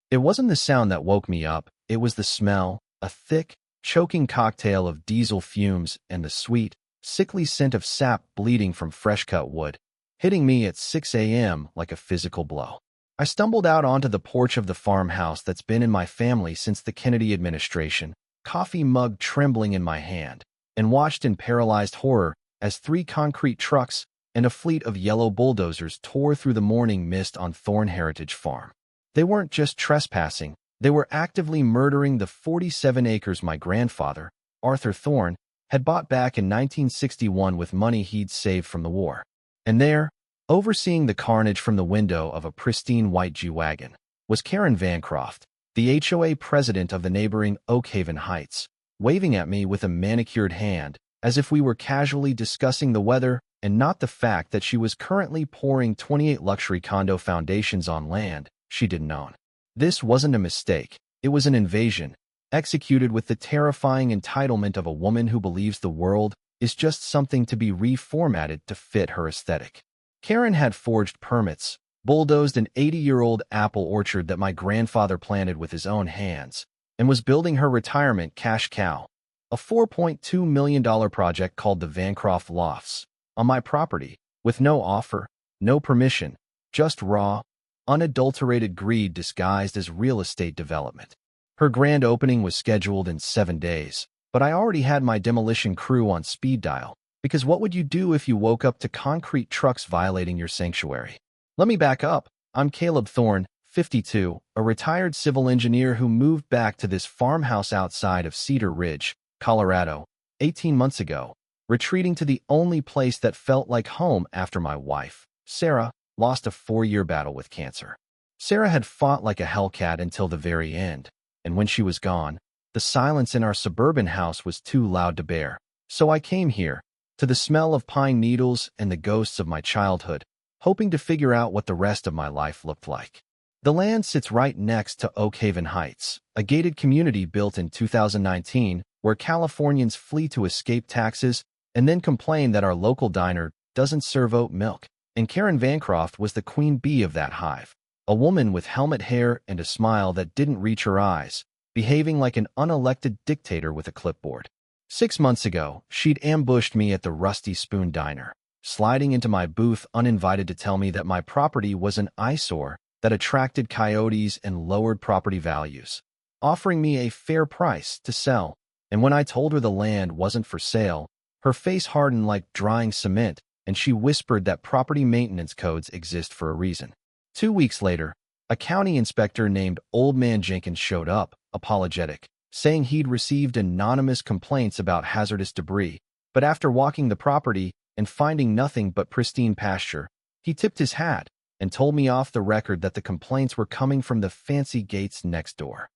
It wasn't the sound that woke me up, it was the smell, a thick, choking cocktail of diesel fumes and the sweet, sickly scent of sap bleeding from fresh-cut wood, hitting me at 6 a.m. like a physical blow. I stumbled out onto the porch of the farmhouse that's been in my family since the Kennedy administration, coffee mug trembling in my hand, and watched in paralyzed horror as 3 concrete trucks and a fleet of yellow bulldozers tore through the morning mist on Thorn Heritage Farm. They weren't just trespassing, they were actively murdering the 47 acres my grandfather, Arthur Thorn, had bought back in 1961 with money he'd saved from the war. And there, overseeing the carnage from the window of a pristine white G-Wagon, was Karen Vancroft, the HOA president of the neighboring Oakhaven Heights, waving at me with a manicured hand, as if we were casually discussing the weather and not the fact that she was currently pouring 28 luxury condo foundations on land she didn't own. This wasn't a mistake, it was an invasion, executed with the terrifying entitlement of a woman who believes the world is just something to be reformatted to fit her aesthetic. Karen had forged permits, bulldozed an 80-year-old apple orchard that my grandfather planted with his own hands, and was building her retirement cash cow, a $4.2 million project called the Vancroft Lofts, on my property, with no offer, no permission, just raw, unadulterated greed disguised as real estate development. Her grand opening was scheduled in 7 days, but I already had my demolition crew on speed dial, because what would you do if you woke up to concrete trucks violating your sanctuary? Let me back up. I'm Caleb Thorne, 52, a retired civil engineer who moved back to this farmhouse outside of Cedar Ridge, Colorado, 18 months ago, retreating to the only place that felt like home after my wife, Sarah, lost a 4-year battle with cancer. Sarah had fought like a hellcat until the very end, and when she was gone, the silence in our suburban house was too loud to bear. So I came here, to the smell of pine needles and the ghosts of my childhood, hoping to figure out what the rest of my life looked like. The land sits right next to Oakhaven Heights, a gated community built in 2019 where Californians flee to escape taxes and then complain that our local diner doesn't serve oat milk. And Karen Vancroft was the queen bee of that hive, a woman with helmet hair and a smile that didn't reach her eyes, behaving like an unelected dictator with a clipboard. 6 months ago, she'd ambushed me at the Rusty Spoon Diner, sliding into my booth uninvited to tell me that my property was an eyesore that attracted coyotes and lowered property values, offering me a fair price to sell. And when I told her the land wasn't for sale, her face hardened like drying cement, and she whispered that property maintenance codes exist for a reason. 2 weeks later, a county inspector named Old Man Jenkins showed up, apologetic, saying he'd received anonymous complaints about hazardous debris, but after walking the property and finding nothing but pristine pasture, he tipped his hat and told me off the record that the complaints were coming from the fancy gates next door.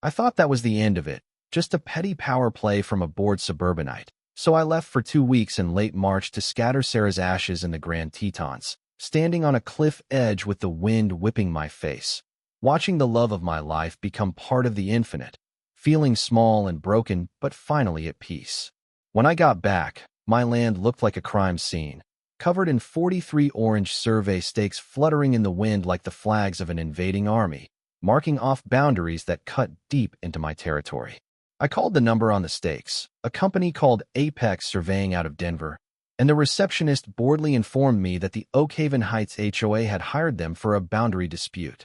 I thought that was the end of it, just a petty power play from a bored suburbanite. So I left for 2 weeks in late March to scatter Sarah's ashes in the Grand Tetons, standing on a cliff edge with the wind whipping my face, watching the love of my life become part of the infinite, feeling small and broken but finally at peace. When I got back, my land looked like a crime scene, covered in 43 orange survey stakes fluttering in the wind like the flags of an invading army, marking off boundaries that cut deep into my territory. I called the number on the stakes, a company called Apex Surveying out of Denver, and the receptionist boredly informed me that the Oakhaven Heights HOA had hired them for a boundary dispute.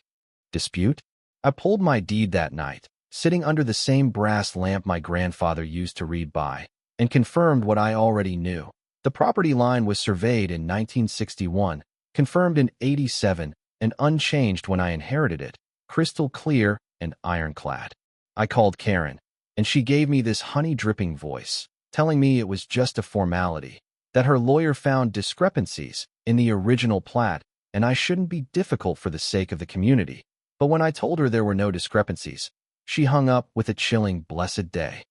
Dispute? I pulled my deed that night, sitting under the same brass lamp my grandfather used to read by, and confirmed what I already knew. The property line was surveyed in 1961, confirmed in 87, and unchanged when I inherited it, crystal clear and ironclad. I called Karen, and she gave me this honey-dripping voice, telling me it was just a formality, that her lawyer found discrepancies in the original plat, and I shouldn't be difficult for the sake of the community. But when I told her there were no discrepancies, she hung up with a chilling blessed day.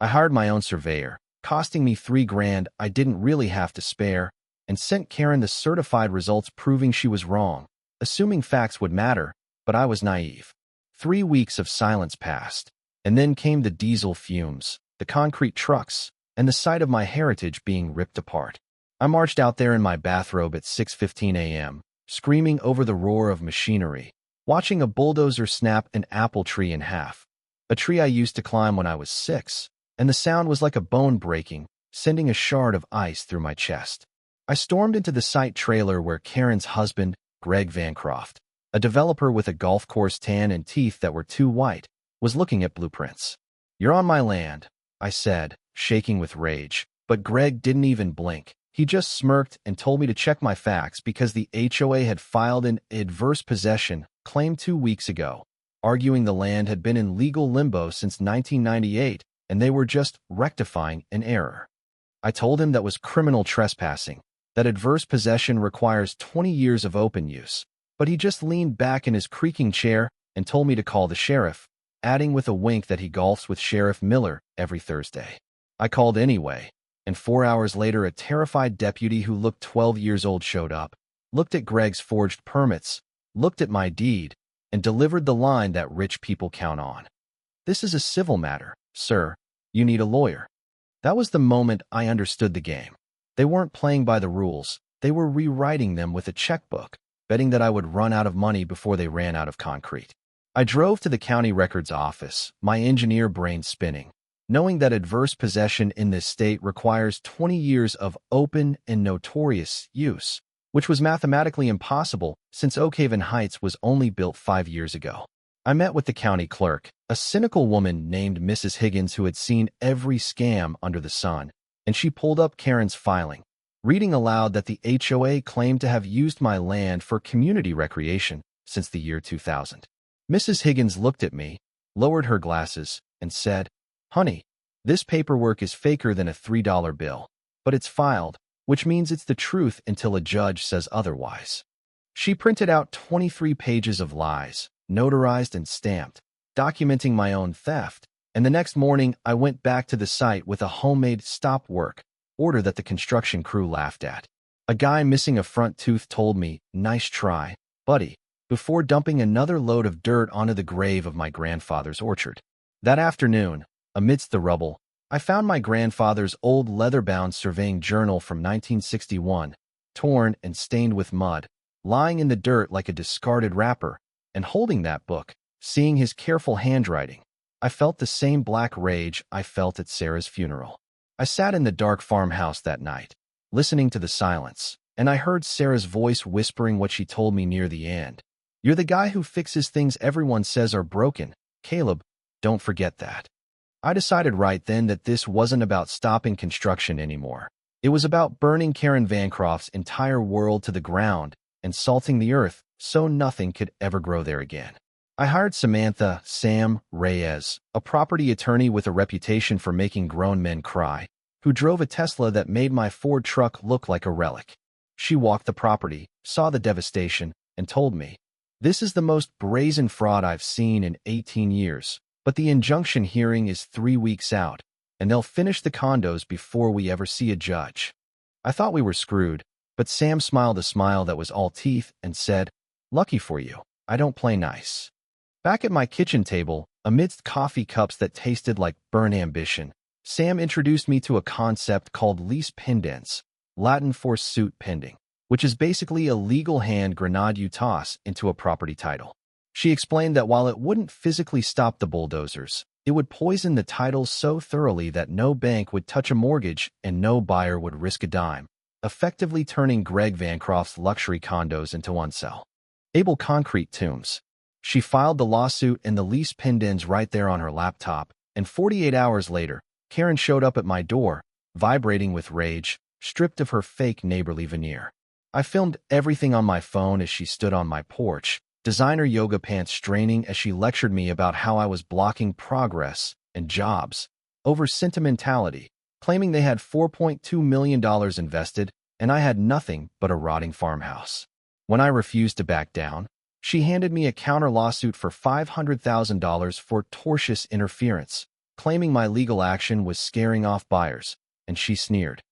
I hired my own surveyor, costing me $3,000 I didn't really have to spare, and sent Karen the certified results proving she was wrong, assuming facts would matter, but I was naive. 3 weeks of silence passed. And then came the diesel fumes, the concrete trucks, and the sight of my heritage being ripped apart. I marched out there in my bathrobe at 6:15 a.m., screaming over the roar of machinery, watching a bulldozer snap an apple tree in half, a tree I used to climb when I was 6, and the sound was like a bone breaking, sending a shard of ice through my chest. I stormed into the site trailer where Karen's husband, Greg Vancroft, a developer with a golf course tan and teeth that were too white, was looking at blueprints. "You're on my land," I said, shaking with rage, but Greg didn't even blink. He just smirked and told me to check my facts because the HOA had filed an adverse possession claim 2 weeks ago, arguing the land had been in legal limbo since 1998 and they were just rectifying an error. I told him that was criminal trespassing, that adverse possession requires 20 years of open use, but he just leaned back in his creaking chair and told me to call the sheriff, adding with a wink that he golfs with Sheriff Miller every Thursday. I called anyway, and 4 hours later a terrified deputy who looked 12 years old showed up, looked at Greg's forged permits, looked at my deed, and delivered the line that rich people count on. "This is a civil matter, sir. You need a lawyer." That was the moment I understood the game. They weren't playing by the rules. They were rewriting them with a checkbook, betting that I would run out of money before they ran out of concrete. I drove to the county records office, my engineer brain spinning, knowing that adverse possession in this state requires 20 years of open and notorious use, which was mathematically impossible since Oak Haven Heights was only built 5 years ago. I met with the county clerk, a cynical woman named Mrs. Higgins who had seen every scam under the sun, and she pulled up Karen's filing, reading aloud that the HOA claimed to have used my land for community recreation since the year 2000. Mrs. Higgins looked at me, lowered her glasses, and said, "Honey, this paperwork is faker than a $3 bill, but it's filed, which means it's the truth until a judge says otherwise." She printed out 23 pages of lies, notarized and stamped, documenting my own theft, and the next morning I went back to the site with a homemade stop work order that the construction crew laughed at. A guy missing a front tooth told me, "Nice try, buddy," before dumping another load of dirt onto the grave of my grandfather's orchard. That afternoon, amidst the rubble, I found my grandfather's old leather-bound surveying journal from 1961, torn and stained with mud, lying in the dirt like a discarded wrapper, and holding that book, seeing his careful handwriting, I felt the same black rage I felt at Sarah's funeral. I sat in the dark farmhouse that night, listening to the silence, and I heard Sarah's voice whispering what she told me near the end. "You're the guy who fixes things everyone says are broken, Caleb. Don't forget that." I decided right then that this wasn't about stopping construction anymore. It was about burning Karen Vancroft's entire world to the ground and salting the earth so nothing could ever grow there again. I hired Samantha Sam Reyes, a property attorney with a reputation for making grown men cry, who drove a Tesla that made my Ford truck look like a relic. She walked the property, saw the devastation, and told me, "This is the most brazen fraud I've seen in 18 years, but the injunction hearing is 3 weeks out, and they'll finish the condos before we ever see a judge." I thought we were screwed, but Sam smiled a smile that was all teeth and said, "Lucky for you, I don't play nice." Back at my kitchen table, amidst coffee cups that tasted like burnt ambition, Sam introduced me to a concept called lease pendens, Latin for suit pending, which is basically a legal hand grenade you toss into a property title. She explained that while it wouldn't physically stop the bulldozers, it would poison the titles so thoroughly that no bank would touch a mortgage and no buyer would risk a dime, effectively turning Greg Vancroft's luxury condos into unsellable concrete tombs. She filed the lawsuit and the lease pendens right there on her laptop, and 48 hours later, Karen showed up at my door, vibrating with rage, stripped of her fake neighborly veneer. I filmed everything on my phone as she stood on my porch, designer yoga pants straining as she lectured me about how I was blocking progress and jobs over sentimentality, claiming they had $4.2 million invested and I had nothing but a rotting farmhouse. When I refused to back down, she handed me a counter lawsuit for $500,000 for tortious interference, claiming my legal action was scaring off buyers, and she sneered.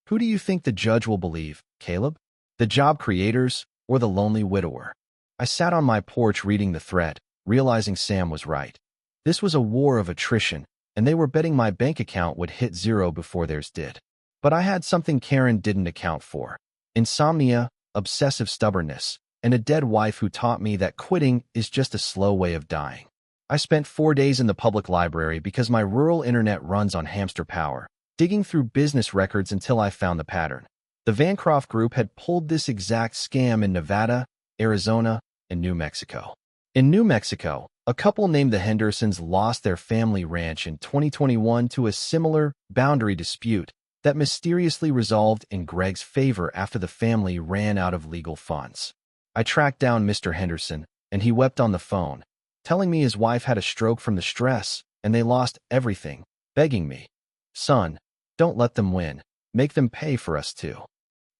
"Who do you think the judge will believe, Caleb? The job creators or the lonely widower?" I sat on my porch reading the thread, realizing Sam was right. This was a war of attrition, and they were betting my bank account would hit zero before theirs did. But I had something Karen didn't account for: insomnia, obsessive stubbornness, and a dead wife who taught me that quitting is just a slow way of dying. I spent 4 days in the public library because my rural internet runs on hamster power, digging through business records until I found the pattern. The Vancroft Group had pulled this exact scam in Nevada, Arizona, and New Mexico. In New Mexico, a couple named the Hendersons lost their family ranch in 2021 to a similar boundary dispute that mysteriously resolved in Greg's favor after the family ran out of legal funds. I tracked down Mr. Henderson, and he wept on the phone, telling me his wife had a stroke from the stress and they lost everything, begging me, "Son, don't let them win. Make them pay for us too."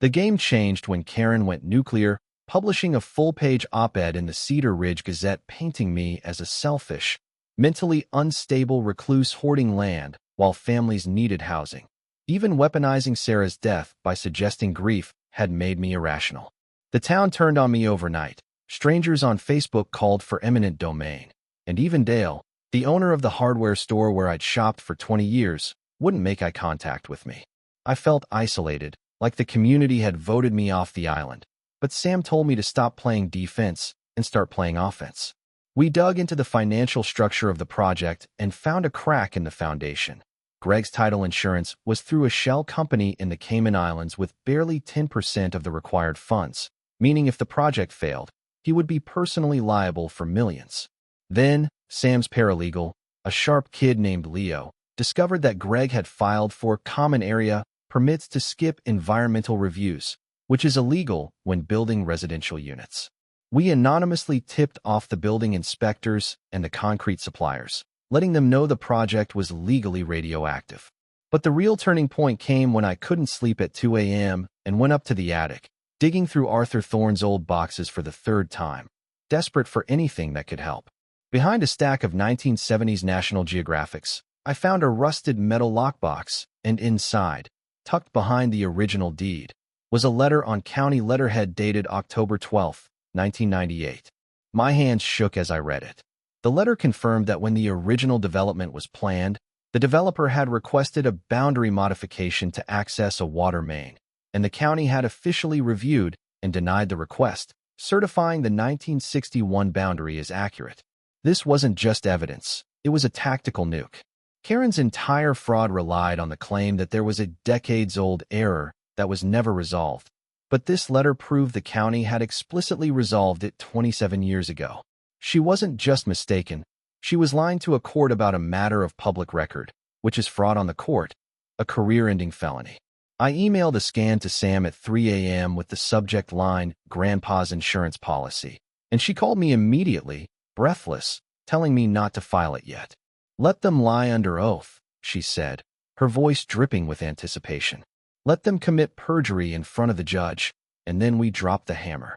The game changed when Karen went nuclear, publishing a full-page op-ed in the Cedar Ridge Gazette painting me as a selfish, mentally unstable recluse hoarding land while families needed housing. Even weaponizing Sarah's death by suggesting grief had made me irrational. The town turned on me overnight. Strangers on Facebook called for eminent domain, and even Dale, the owner of the hardware store where I'd shopped for 20 years, wouldn't make eye contact with me. I felt isolated, like the community had voted me off the island. But Sam told me to stop playing defense and start playing offense. We dug into the financial structure of the project and found a crack in the foundation. Greg's title insurance was through a shell company in the Cayman Islands with barely 10% of the required funds, meaning if the project failed, he would be personally liable for millions. Then, Sam's paralegal, a sharp kid named Leo, discovered that Greg had filed for common area permits to skip environmental reviews, which is illegal when building residential units. We anonymously tipped off the building inspectors and the concrete suppliers, letting them know the project was legally radioactive. But the real turning point came when I couldn't sleep at 2 a.m. and went up to the attic, digging through Arthur Thorne's old boxes for the third time, desperate for anything that could help. Behind a stack of 1970s National Geographics, I found a rusted metal lockbox, and inside, tucked behind the original deed, was a letter on county letterhead dated October 12, 1998. My hands shook as I read it. The letter confirmed that when the original development was planned, the developer had requested a boundary modification to access a water main, and the county had officially reviewed and denied the request, certifying the 1961 boundary as accurate. This wasn't just evidence, it was a tactical nuke. Karen's entire fraud relied on the claim that there was a decades-old error that was never resolved. But this letter proved the county had explicitly resolved it 27 years ago. She wasn't just mistaken, she was lying to a court about a matter of public record, which is fraud on the court, a career-ending felony. I emailed a scan to Sam at 3 a.m. with the subject line, "Grandpa's insurance policy," and she called me immediately, breathless, telling me not to file it yet. "Let them lie under oath," she said, her voice dripping with anticipation. "Let them commit perjury in front of the judge," and then we dropped the hammer.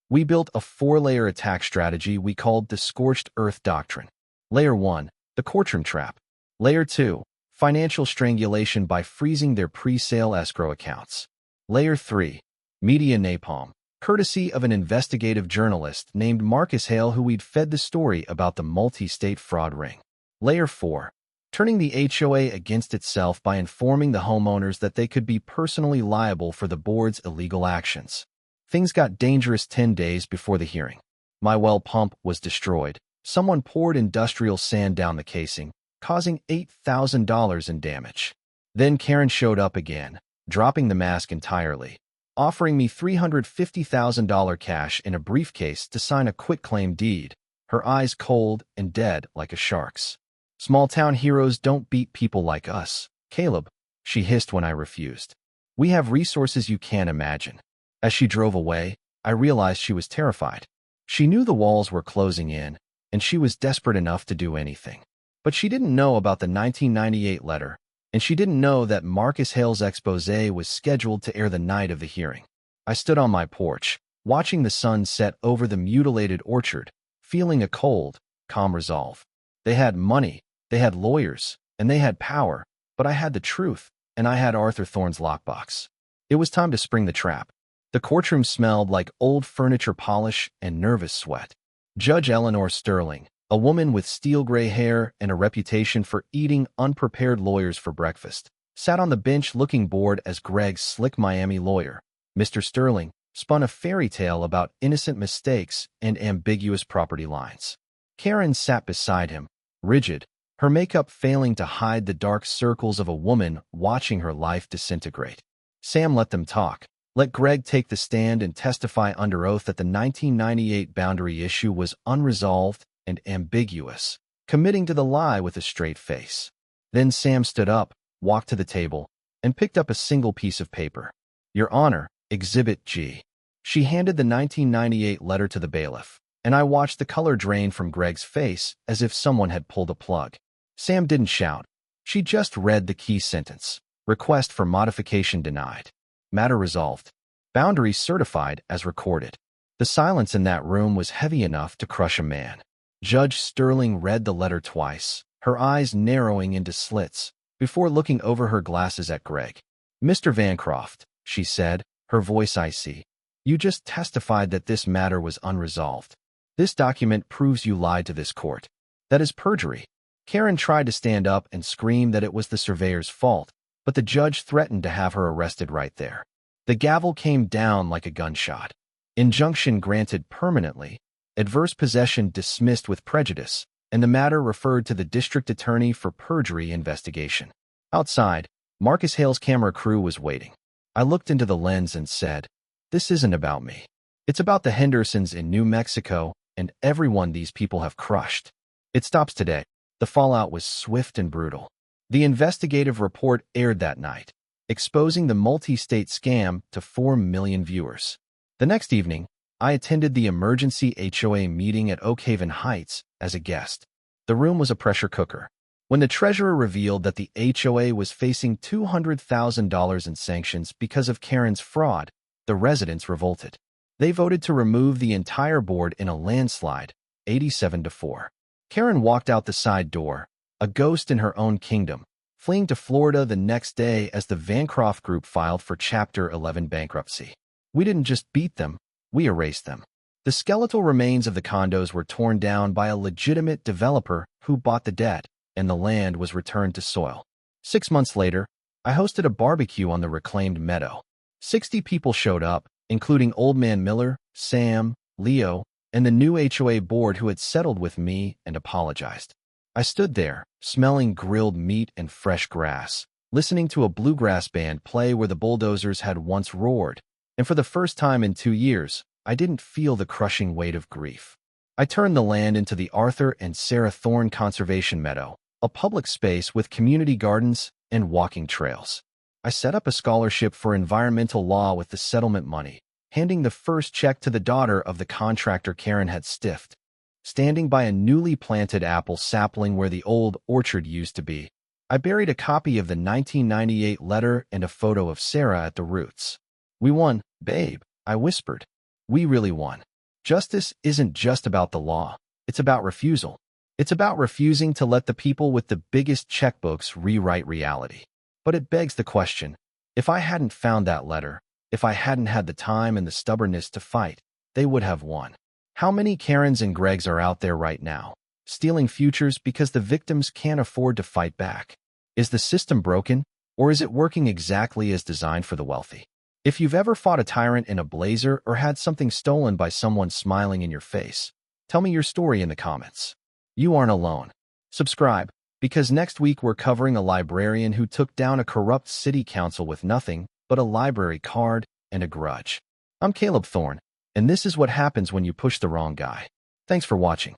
We built a 4-layer attack strategy we called the Scorched Earth Doctrine. Layer 1, the courtroom trap. Layer 2, financial strangulation by freezing their pre-sale escrow accounts. Layer 3, media napalm, courtesy of an investigative journalist named Marcus Hale who we'd fed the story about the multi-state fraud ring. Layer 4, turning the HOA against itself by informing the homeowners that they could be personally liable for the board's illegal actions. Things got dangerous 10 days before the hearing. My well pump was destroyed. Someone poured industrial sand down the casing, causing $8,000 in damage. Then Karen showed up again, dropping the mask entirely, offering me $350,000 cash in a briefcase to sign a quitclaim deed, her eyes cold and dead like a shark's. "Small-town heroes don't beat people like us, Caleb," she hissed when I refused. "We have resources you can't imagine." As she drove away, I realized she was terrified. She knew the walls were closing in, and she was desperate enough to do anything. But she didn't know about the 1998 letter, and she didn't know that Marcus Hale's exposé was scheduled to air the night of the hearing. I stood on my porch, watching the sun set over the mutilated orchard, feeling a cold, calm resolve. They had money, they had lawyers, and they had power, but I had the truth, and I had Arthur Thorne's lockbox. It was time to spring the trap. The courtroom smelled like old furniture polish and nervous sweat. Judge Eleanor Sterling, a woman with steel-gray hair and a reputation for eating unprepared lawyers for breakfast, sat on the bench looking bored as Greg's slick Miami lawyer, Mr. Sterling, spun a fairy tale about innocent mistakes and ambiguous property lines. Karen sat beside him, rigid, her makeup failing to hide the dark circles of a woman watching her life disintegrate. Sam let them talk. Let Greg take the stand and testify under oath that the 1998 boundary issue was unresolved and ambiguous, committing to the lie with a straight face. Then Sam stood up, walked to the table, and picked up a single piece of paper. Your Honor, Exhibit G. She handed the 1998 letter to the bailiff, and I watched the color drain from Greg's face as if someone had pulled a plug. Sam didn't shout. She just read the key sentence. Request for modification denied. Matter resolved. Boundary certified as recorded. The silence in that room was heavy enough to crush a man. Judge Sterling read the letter twice, her eyes narrowing into slits, before looking over her glasses at Greg. Mr. Vancroft, she said, her voice icy, you just testified that this matter was unresolved. This document proves you lied to this court. That is perjury. Karen tried to stand up and scream that it was the surveyor's fault, but the judge threatened to have her arrested right there. The gavel came down like a gunshot. Injunction granted permanently, adverse possession dismissed with prejudice, and the matter referred to the district attorney for perjury investigation. Outside, Marcus Hale's camera crew was waiting. I looked into the lens and said, this isn't about me. It's about the Hendersons in New Mexico and everyone these people have crushed. It stops today. The fallout was swift and brutal. The investigative report aired that night, exposing the multi-state scam to 4 million viewers. The next evening, I attended the emergency HOA meeting at Oak Haven Heights as a guest. The room was a pressure cooker. When the treasurer revealed that the HOA was facing $200,000 in sanctions because of Karen's fraud, the residents revolted. They voted to remove the entire board in a landslide, 87-4. Karen walked out the side door, a ghost in her own kingdom, fleeing to Florida the next day as the Vancroft Group filed for Chapter 11 bankruptcy. We didn't just beat them, we erased them. The skeletal remains of the condos were torn down by a legitimate developer who bought the debt, and the land was returned to soil. 6 months later, I hosted a barbecue on the reclaimed meadow. 60 people showed up, including Old Man Miller, Sam, Leo, and the new HOA board who had settled with me and apologized. I stood there, smelling grilled meat and fresh grass, listening to a bluegrass band play where the bulldozers had once roared, and for the first time in 2 years, I didn't feel the crushing weight of grief. I turned the land into the Arthur and Sarah Thorne Conservation Meadow, a public space with community gardens and walking trails. I set up a scholarship for environmental law with the settlement money, handing the first check to the daughter of the contractor Karen had stiffed. Standing by a newly planted apple sapling where the old orchard used to be, I buried a copy of the 1998 letter and a photo of Sarah at the roots. We won, babe, I whispered. We really won. Justice isn't just about the law. It's about refusal. It's about refusing to let the people with the biggest checkbooks rewrite reality. But it begs the question, if I hadn't found that letter, if I hadn't had the time and the stubbornness to fight, they would have won. How many Karens and Gregs are out there right now, stealing futures because the victims can't afford to fight back? Is the system broken, or is it working exactly as designed for the wealthy? If you've ever fought a tyrant in a blazer or had something stolen by someone smiling in your face, tell me your story in the comments. You aren't alone. Subscribe, because next week we're covering a librarian who took down a corrupt city council with nothing but a library card and a grudge. I'm Caleb Thorne, and this is what happens when you push the wrong guy. Thanks for watching.